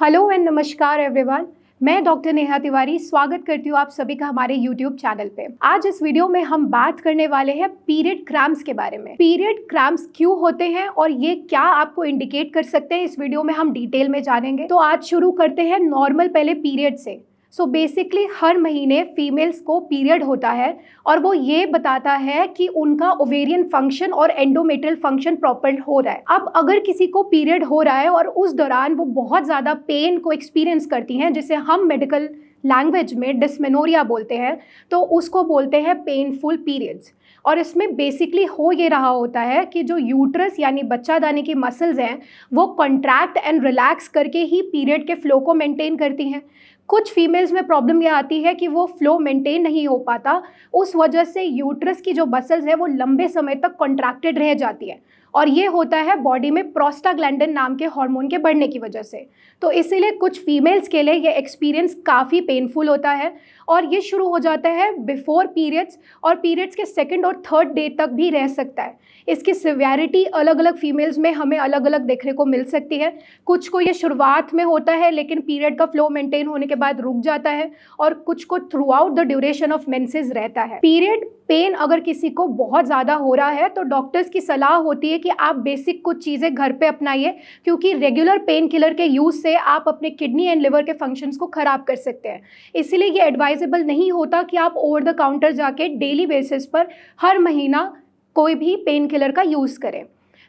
Hello and नमस्कार everyone. मैं doctor Neha Tiwari स्वागत करती हूँ आप सभी का हमारे यूट्यूब चैनल पे। आज इस वीडियो में हम बात करने वाले हैं पीरियड क्रैम्प्स के बारे में। पीरियड क्रैम्प्स क्यों होते हैं और ये क्या आपको इंडिकेट कर सकते हैं, इस वीडियो में हम डिटेल में जानेंगे। तो आज शुरू करते हैं नॉर्मल पहले पीरियड से। बेसिकली हर महीने फीमेल्स को पीरियड होता है और वो ये बताता है कि उनका ओवेरियन फंक्शन और एंडोमेट्रियल फंक्शन प्रॉपर हो रहा है। अब अगर किसी को पीरियड हो रहा है और उस दौरान वो बहुत ज़्यादा पेन को एक्सपीरियंस करती हैं, जिसे हम मेडिकल लैंग्वेज में डिस्मेनोरिया बोलते हैं, तो उसको बोलते हैं पेनफुल पीरियड्स। और इसमें बेसिकली हो ये रहा होता है कि जो यूट्रस यानी बच्चादानी की मसल्स हैं वो कॉन्ट्रैक्ट एंड रिलैक्स करके ही पीरियड के फ्लो को मेंटेन करती हैं। कुछ फीमेल्स में प्रॉब्लम ये आती है कि वो फ्लो मेंटेन नहीं हो पाता, उस वजह से यूट्रस की जो मसल्स है वो लंबे समय तक कॉन्ट्रैक्टेड रह जाती है और ये होता है बॉडी में प्रोस्टाग्लैंडिन नाम के हार्मोन के बढ़ने की वजह से। तो इसीलिए कुछ फीमेल्स के लिए ये एक्सपीरियंस काफ़ी पेनफुल होता है और ये शुरू हो जाता है बिफोर पीरियड्स और पीरियड्स के सेकंड और थर्ड डे तक भी रह सकता है। इसकी सिवियरिटी अलग अलग फीमेल्स में हमें अलग अलग देखने को मिल सकती है। कुछ को ये शुरुआत में होता है लेकिन पीरियड का फ्लो मेंटेन होने के बाद रुक जाता है और कुछ को through out the duration of menses रहता है। पीरियड पेन अगर किसी को बहुत ज़्यादा हो रहा है तो डॉक्टर्स की सलाह होती है कि आप बेसिक कुछ चीज़ें घर पे अपनाइए, क्योंकि रेगुलर पेन किलर के यूज़ से आप अपने किडनी एंड लिवर के फंक्शंस को ख़राब कर सकते हैं। इसीलिए ये एडवाइजेबल नहीं होता कि आप ओवर द काउंटर जाके डेली बेसिस पर हर महीना कोई भी पेन किलर का यूज़ करें।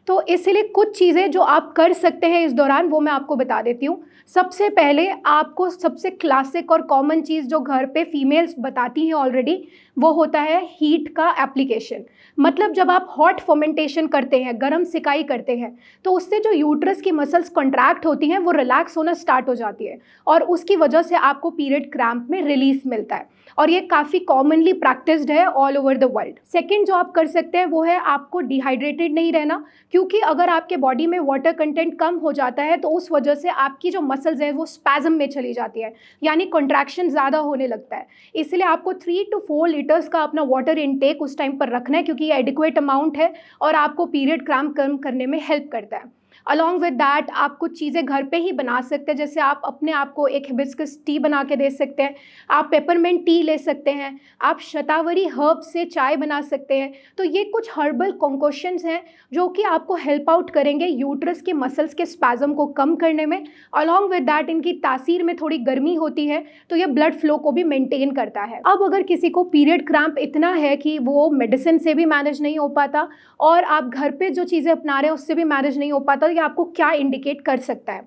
तो इसीलिए कुछ चीज़ें जो आप कर सकते हैं इस दौरान वो मैं आपको बता देती हूँ। सबसे पहले आपको सबसे क्लासिक और कॉमन चीज़ जो घर पे फीमेल्स बताती हैं ऑलरेडी, वो होता है हीट का एप्लीकेशन। मतलब जब आप हॉट फर्मेंटेशन करते हैं, गर्म सिकाई करते हैं, तो उससे जो यूट्रस की मसल्स कॉन्ट्रैक्ट होती हैं वो रिलैक्स होना स्टार्ट हो जाती है और उसकी वजह से आपको पीरियड क्रैम्प में रिलीफ मिलता है और ये काफ़ी कॉमनली प्रैक्टिस्ड है all over the world. Second जो आप कर सकते हैं वो है आपको डिहाइड्रेटेड नहीं रहना, क्योंकि अगर आपके बॉडी में वाटर कंटेंट कम हो जाता है तो उस वजह से आपकी जो मसल्स हैं वो स्पैज्म में चली जाती है, यानी कॉन्ट्रैक्शन ज़्यादा होने लगता है। इसलिए आपको 3 to 4 लीटर्स का अपना वाटर इनटेक उस टाइम पर रखना है, क्योंकि ये एडिक्वेट अमाउंट है और आपको पीरियड क्रैम्प कम करने में हेल्प करता है। अलॉन्ग विद दैट आप कुछ चीज़ें घर पे ही बना सकते हैं, जैसे आप अपने आप को एक हिबिस्कस टी बना के दे सकते हैं, आप पेपरमेंट टी ले सकते हैं, आप शतावरी हर्ब से चाय बना सकते हैं। तो ये कुछ हर्बल कॉन्कोशंस हैं जो कि आपको हेल्प आउट करेंगे यूट्रस के मसल्स के स्पैज्म को कम करने में। अलॉन्ग विद दैट इनकी तासीर में थोड़ी गर्मी होती है तो ये ब्लड फ्लो को भी मेंटेन करता है। अब अगर किसी को पीरियड क्रैम्प इतना है कि वो मेडिसिन से भी मैनेज नहीं हो पाता और आप घर पे जो चीज़ें अपना रहे हैं उससे भी मैनेज नहीं हो पाता, ये आपको क्या इंडिकेट कर सकता है?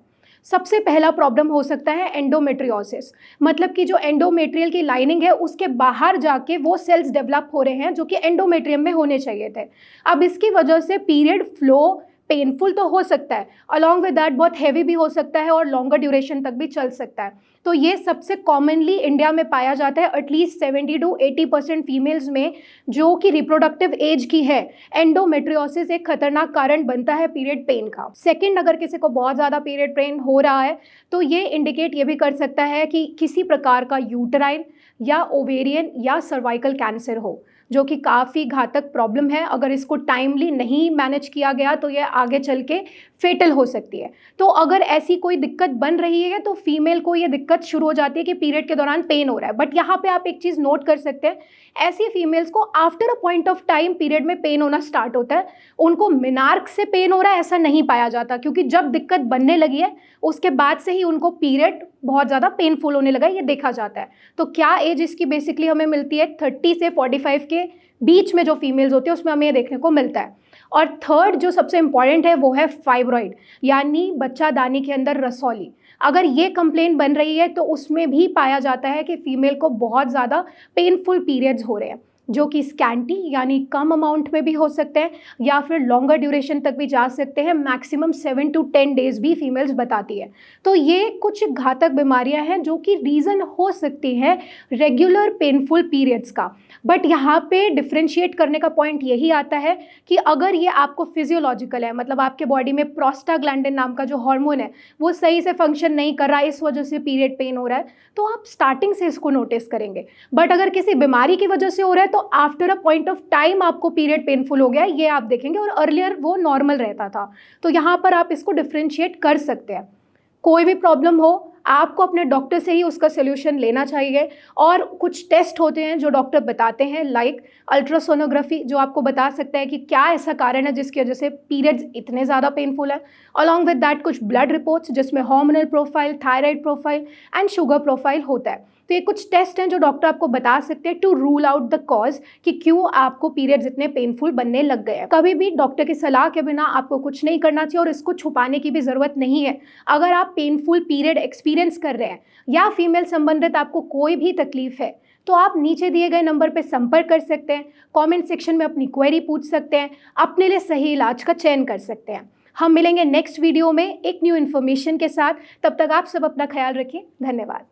सबसे पहला प्रॉब्लम हो सकता है एंडोमेट्रियोसिस। मतलब कि जो एंडोमेट्रियल की लाइनिंग है उसके बाहर जाके वो सेल्स डेवलप हो रहे हैं जो कि एंडोमेट्रियम में होने चाहिए थे। अब इसकी वजह से पीरियड फ्लो पेनफुल तो हो सकता है, अलॉन्ग विद दैट बहुत हैवी भी हो सकता है और लॉन्गर ड्यूरेशन तक भी चल सकता है। तो ये सबसे कॉमनली इंडिया में पाया जाता है एटलीस्ट 70 to 80% फीमेल्स में जो कि रिप्रोडक्टिव एज की है। एंडोमेट्रियोसिस एक खतरनाक कारण बनता है पीरियड पेन का। सेकंड, अगर किसी को बहुत ज़्यादा पीरियड पेन हो रहा है तो ये इंडिकेट ये भी कर सकता है कि किसी प्रकार का यूटेराइन या ओवेरियन या सर्वाइकल कैंसर हो, जो कि काफ़ी घातक प्रॉब्लम है। अगर इसको टाइमली नहीं मैनेज किया गया तो ये आगे चल के फेटल हो सकती है। तो अगर ऐसी कोई दिक्कत बन रही है तो फीमेल को ये दिक्कत शुरू हो जाती है कि पीरियड के दौरान पेन हो रहा है। बट यहाँ पे आप एक चीज़ नोट कर सकते हैं, ऐसी फीमेल्स को after a point of time period में पेन होना स्टार्ट होता है। उनको मिनार्क से पेन हो रहा है ऐसा नहीं पाया जाता, क्योंकि जब दिक्कत बनने लगी है उसके बाद से ही उनको पीरियड बहुत ज़्यादा पेनफुल होने लगा है, ये देखा जाता है। तो क्या एज इसकी बेसिकली हमें मिलती है 30 से 45 के बीच में जो फीमेल्स होती है उसमें हमें ये देखने को मिलता है। और थर्ड जो सबसे इंपॉर्टेंट है वो है फाइब्रॉइड, यानी बच्चादानी के अंदर रसौली। अगर ये कंप्लेन बन रही है तो उसमें भी पाया जाता है कि फीमेल को बहुत ज़्यादा पेनफुल पीरियड्स हो रहे हैं, जो कि स्कैंटी यानी कम अमाउंट में भी हो सकते हैं या फिर लॉन्गर ड्यूरेशन तक भी जा सकते हैं। मैक्सिमम 7 to 10 डेज भी फीमेल्स बताती है। तो ये कुछ घातक बीमारियां हैं जो कि रीज़न हो सकती है रेगुलर पेनफुल पीरियड्स का। बट यहाँ पे डिफ्रेंशिएट करने का पॉइंट यही आता है कि अगर ये आपको फिजियोलॉजिकल है, मतलब आपके बॉडी में प्रोस्टाग्लैंडिन नाम का जो हार्मोन है वो सही से फंक्शन नहीं कर रहा है, इस वजह से पीरियड पेन हो रहा है, तो आप स्टार्टिंग से इसको नोटिस करेंगे। बट अगर किसी बीमारी की वजह से हो रहा है तो after a point of time आपको पीरियड पेनफुल हो गया है, ये आप देखेंगे, और अर्लियर वो नॉर्मल रहता था। तो यहाँ पर आप इसको डिफ्रेंशिएट कर सकते हैं। कोई भी प्रॉब्लम हो आपको अपने डॉक्टर से ही उसका सोल्यूशन लेना चाहिए। और कुछ टेस्ट होते हैं जो डॉक्टर बताते हैं, लाइक अल्ट्रासोनोग्राफी, जो आपको बता सकता है कि क्या ऐसा कारण है जिसकी वजह से पीरियड्स इतने ज़्यादा पेनफुल है। अलॉन्ग विद दैट कुछ ब्लड रिपोर्ट्स जिसमें hormonal profile, thyroid profile and sugar profile होता है। तो ये कुछ टेस्ट हैं जो डॉक्टर आपको बता सकते हैं to rule out the cause कि क्यों आपको पीरियड्स इतने पेनफुल बनने लग गए हैं। कभी भी डॉक्टर की सलाह के बिना आपको कुछ नहीं करना चाहिए और इसको छुपाने की भी ज़रूरत नहीं है। अगर आप पेनफुल पीरियड एक्सपीरियंस कर रहे हैं या फीमेल संबंधित आपको कोई भी तकलीफ है तो आप नीचे दिए गए नंबर पर संपर्क कर सकते हैं, कमेंट सेक्शन में अपनी क्वेरी पूछ सकते हैं, अपने लिए सही इलाज का चयन कर सकते हैं। हम मिलेंगे नेक्स्ट वीडियो में एक न्यू इन्फॉर्मेशन के साथ। तब तक आप सब अपना ख्याल रखिए। धन्यवाद।